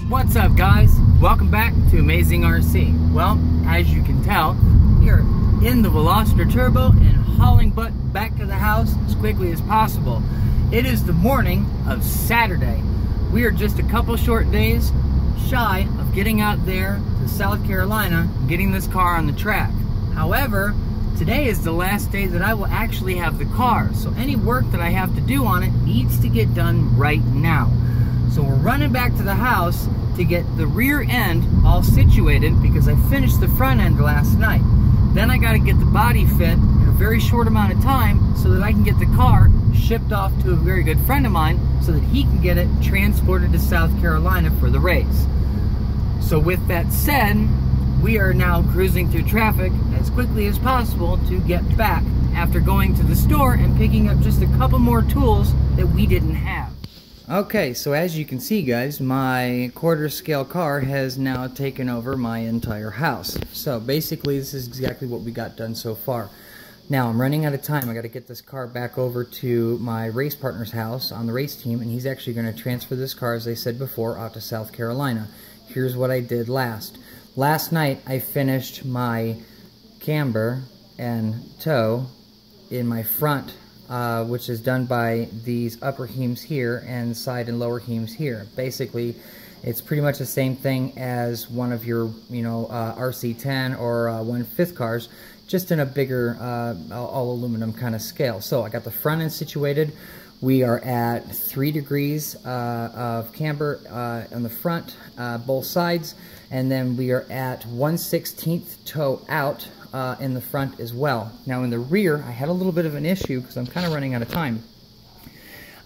What's up, guys? Welcome back to Amazing RC. Well, as you can tell, we are in the Veloster Turbo and hauling butt back to the house as quickly as possible. It is the morning of Saturday. We are just a couple short days shy of getting out there to South Carolina and getting this car on the track. However, today is the last day that I will actually have the car, so any work that I have to do on it needs to get done right now. So we're running back to the house to get the rear end all situated because I finished the front end last night. Then I got to get the body fit in a very short amount of time so that I can get the car shipped off to a very good friend of mine so that he can get it transported to South Carolina for the race. So with that said, we are now cruising through traffic as quickly as possible to get back after going to the store and picking up just a couple more tools that we didn't have. Okay, so as you can see, guys, my quarter scale car has now taken over my entire house. So basically this is exactly what we got done so far. Now I'm running out of time. I got to get this car back over to my race partner's house on the race team, and he's actually going to transfer this car, as I said before, out to South Carolina. Here's what I did last night. I finished my camber and toe in my front, which is done by these upper hems here and side and lower hems here. Basically, it's pretty much the same thing as one of your, RC10 or 1/5 cars, just in a bigger all aluminum kind of scale. So I got the front end situated. We are at 3 degrees of camber on the front, both sides, and then we are at 1/16 toe out in the front as well. Now in the rear, I had a little bit of an issue because I'm kind of running out of time.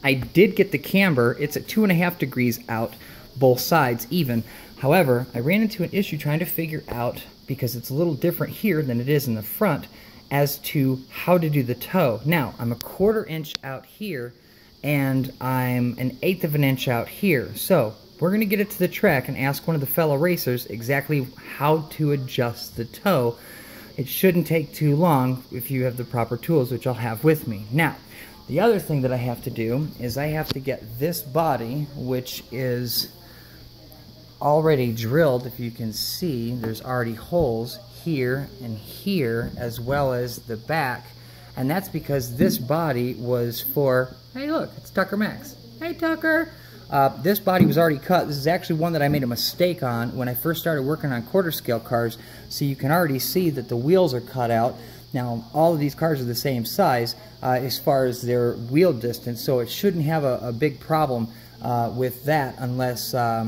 I did get the camber. It's at 2.5 degrees out, both sides even. However, I ran into an issue trying to figure out, because it's a little different here than it is in the front, as to how to do the toe. Now, I'm a 1/4 inch out here, and I'm an 1/8 of an inch out here. So we're going to get it to the track and ask one of the fellow racers exactly how to adjust the toe. It shouldn't take too long if you have the proper tools, which I'll have with me. Now, the other thing that I have to do is I have to get this body, which is already drilled. If you can see, there's already holes here and here, as well as the back. And that's because this body was for, hey look, it's Tucker Max. Hey Tucker! This body was already cut. This is actually one that I made a mistake on when I first started working on quarter scale cars. So you can already see that the wheels are cut out. Now all of these cars are the same size as far as their wheel distance, so it shouldn't have a big problem with that unless, I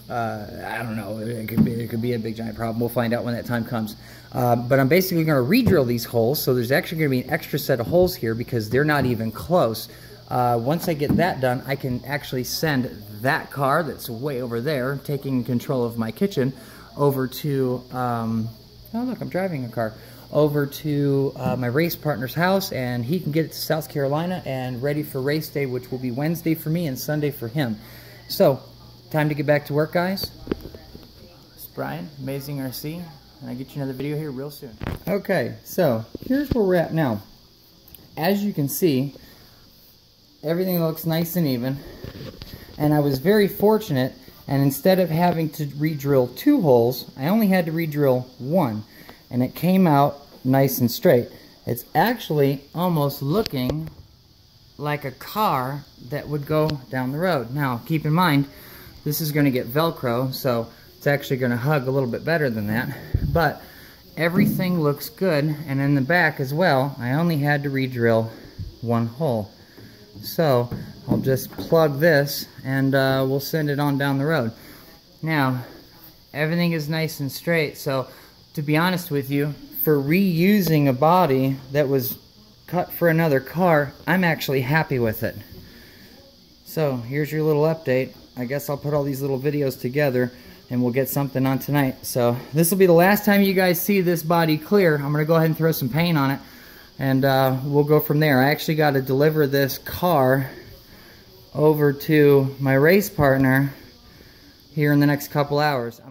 don't know, it could be a big giant problem. We'll find out when that time comes. But I'm basically going to re-drill these holes, so there's actually going to be an extra set of holes here because they're not even close. Once I get that done, I can actually send that car that's way over there, taking control of my kitchen, over to, oh look, I'm driving a car, over to my race partner's house, and he can get it to South Carolina and ready for race day, which will be Wednesday for me and Sunday for him. So, time to get back to work, guys. It's Brian, Amazing RC, and I'll get you another video here real soon. Okay, so here's where we're at now. As you can see, everything looks nice and even, and I was very fortunate, and instead of having to re-drill 2 holes, I only had to re-drill 1, and it came out nice and straight. It's actually almost looking like a car that would go down the road. Now, keep in mind, this is going to get Velcro, so it's actually going to hug a little bit better than that, but everything looks good, and in the back as well, I only had to re-drill 1 hole. So I'll just plug this and we'll send it on down the road. Now, everything is nice and straight, so to be honest with you, for reusing a body that was cut for another car, I'm actually happy with it. So here's your little update. I guess I'll put all these little videos together and we'll get something on tonight. So this will be the last time you guys see this body clear. I'm going to go ahead and throw some paint on it, and we'll go from there. I actually got to deliver this car over to my race partner here in the next couple hours.